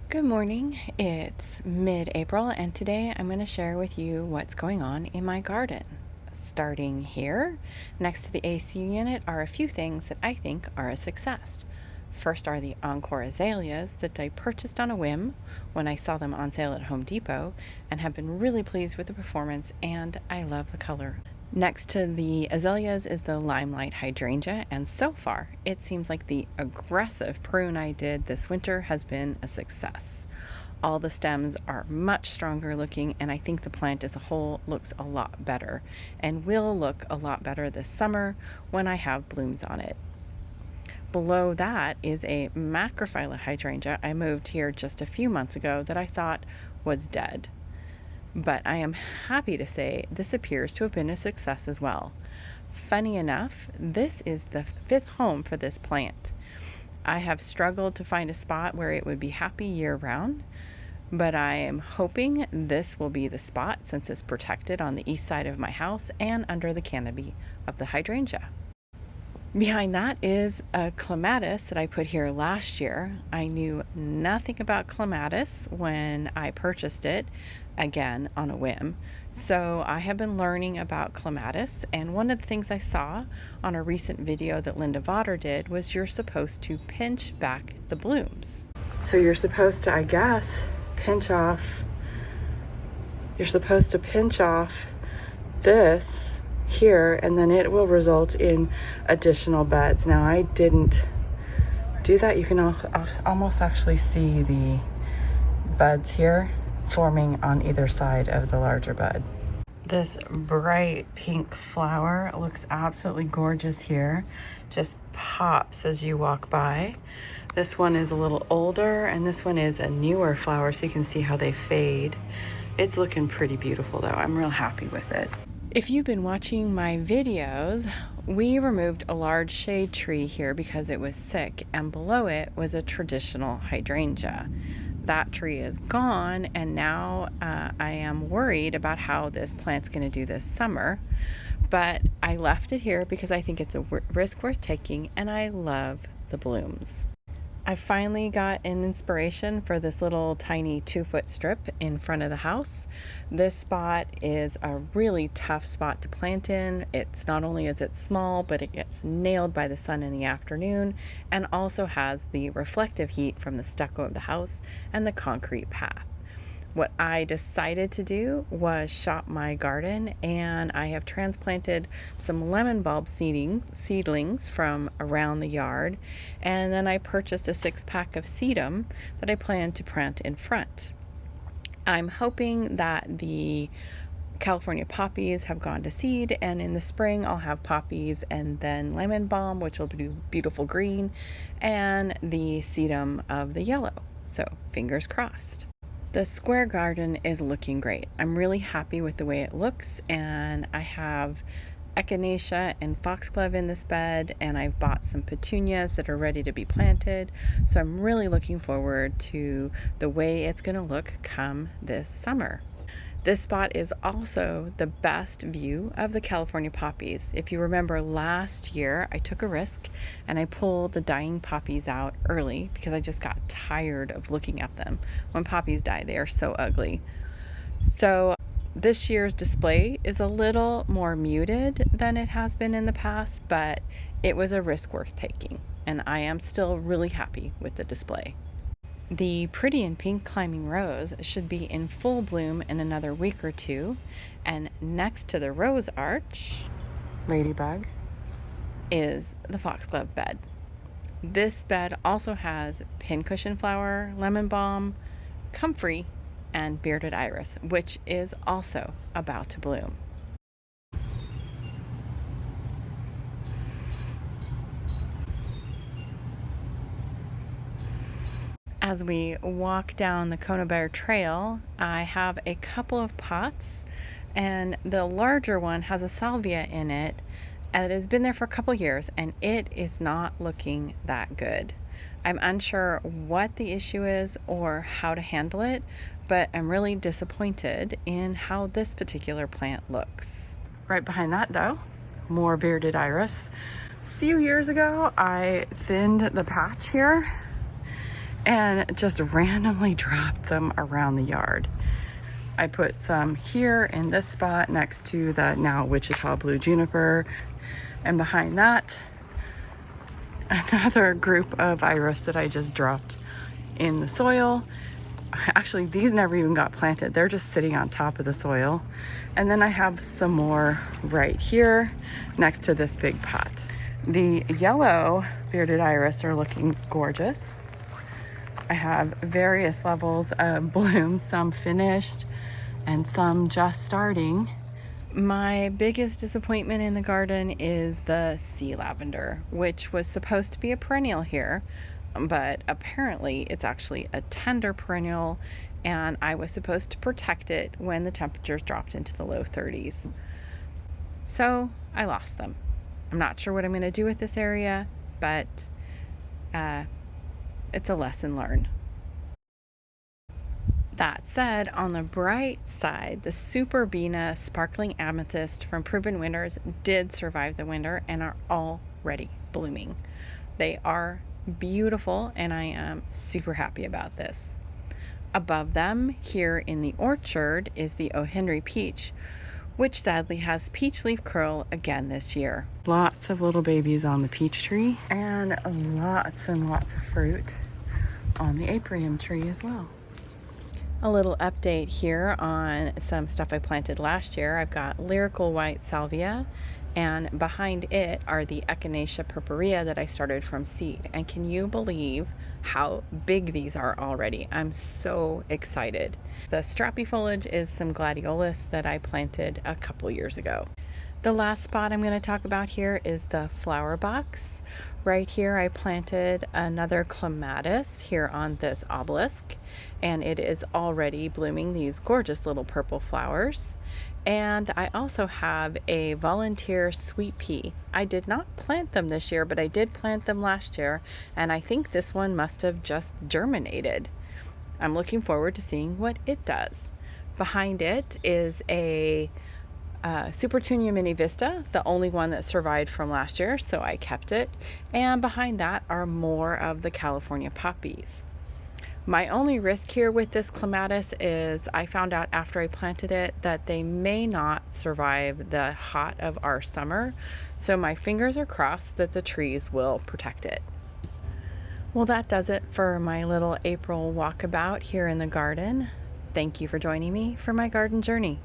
Good morning. It's mid-April and today I'm going to share with you what's going on in my garden. Starting here, next to the AC unit are a few things that I think are a success. First are the Encore azaleas that I purchased on a whim when I saw them on sale at Home Depot and have been really pleased with the performance, and I love the color. Next to the azaleas is the Limelight hydrangea, and so far it seems like the aggressive prune I did this winter has been a success. All the stems are much stronger looking, and I think the plant as a whole looks a lot better and will look a lot better this summer when I have blooms on it. Below that is a Macrophylla hydrangea I moved here just a few months ago that I thought was dead. But I am happy to say this appears to have been a success as well. Funny enough, this is the fifth home for this plant. I have struggled to find a spot where it would be happy year-round, but I am hoping this will be the spot since it's protected on the east side of my house and under the canopy of the hydrangea. Behind that is a clematis that I put here last year. I knew nothing about clematis when I purchased it, again on a whim. So I have been learning about clematis, and one of the things I saw on a recent video that Linda Vodder did was you're supposed to pinch back the blooms. So you're supposed to, I guess, pinch off this here, and then it will result in additional buds. Now I didn't do that. You can almost actually see the buds here forming on either side of the larger bud. This bright pink flower looks absolutely gorgeous here. Just pops as you walk by. This one is a little older and this one is a newer flower, so you can see how they fade. It's looking pretty beautiful though. I'm real happy with it. If you've been watching my videos, we removed a large shade tree here because it was sick, and below it was a traditional hydrangea. That tree is gone, and now I am worried about how this plant's going to do this summer, but I left it here because I think it's a risk worth taking, and I love the blooms. I finally got an inspiration for this little tiny 2-foot strip in front of the house. This spot is a really tough spot to plant in. It's not only is it small, but it gets nailed by the sun in the afternoon and also has the reflective heat from the stucco of the house and the concrete path. What I decided to do was shop my garden, and I have transplanted some lemon bulb seedlings from around the yard, and then I purchased a 6-pack of sedum that I plan to plant in front. I'm hoping that the California poppies have gone to seed, and in the spring I'll have poppies and then lemon balm, which will be beautiful green, and the sedum of the yellow. So fingers crossed. The square garden is looking great. I'm really happy with the way it looks, and I have echinacea and foxglove in this bed, and I've bought some petunias that are ready to be planted. So I'm really looking forward to the way it's going to look come this summer. This spot is also the best view of the California poppies. If you remember last year, I took a risk and I pulled the dying poppies out early because I just got tired of looking at them. When poppies die, they are so ugly. So this year's display is a little more muted than it has been in the past, but it was a risk worth taking, and I am still really happy with the display. The pretty and pink climbing rose should be in full bloom in another week or two, and next to the rose arch, ladybug, is the foxglove bed. This bed also has pincushion flower, lemon balm, comfrey, and bearded iris, which is also about to bloom. As we walk down the Conibear Trail, I have a couple of pots, and the larger one has a salvia in it, and it has been there for a couple years, and it is not looking that good. I'm unsure what the issue is or how to handle it, but I'm really disappointed in how this particular plant looks. Right behind that, though, more bearded iris. A few years ago, I thinned the patch here, and just randomly dropped them around the yard. I put some here in this spot next to the now Wichita Blue Juniper, and behind that, another group of iris that I just dropped in the soil. Actually, these never even got planted. They're just sitting on top of the soil. And then I have some more right here next to this big pot. The yellow bearded iris are looking gorgeous. I have various levels of bloom, some finished and some just starting. My biggest disappointment in the garden is the sea lavender, which was supposed to be a perennial here, but apparently it's actually a tender perennial, and I was supposed to protect it when the temperatures dropped into the low 30s. So I lost them. I'm not sure what I'm going to do with this area, but it's a lesson learned. That said, on the bright side, the Superbena Sparkling Amethyst from Proven Winners did survive the winter and are already blooming. They are beautiful, and I am super happy about this. Above them, here in the orchard, is the O. Henry Peach, which sadly has peach leaf curl again this year. Lots of little babies on the peach tree, and lots of fruit on the apiarium tree as well. A little update here on some stuff I planted last year. I've got Lyrical White Salvia, and behind it are the Echinacea purpurea that I started from seed. And can you believe how big these are already? I'm so excited. The strappy foliage is some gladiolus that I planted a couple years ago. The last spot I'm going to talk about here is the flower box. Right here I planted another clematis here on this obelisk, and it is already blooming these gorgeous little purple flowers. And I also have a volunteer sweet pea. I did not plant them this year, but I did plant them last year, and I think this one must have just germinated. I'm looking forward to seeing what it does. Behind it is a Supertunia Mini Vista, the only one that survived from last year, so I kept it. And behind that are more of the California poppies. My only risk here with this clematis is I found out after I planted it that they may not survive the hot of our summer, so my fingers are crossed that the trees will protect it. Well, that does it for my little April walkabout here in the garden. Thank you for joining me for my garden journey.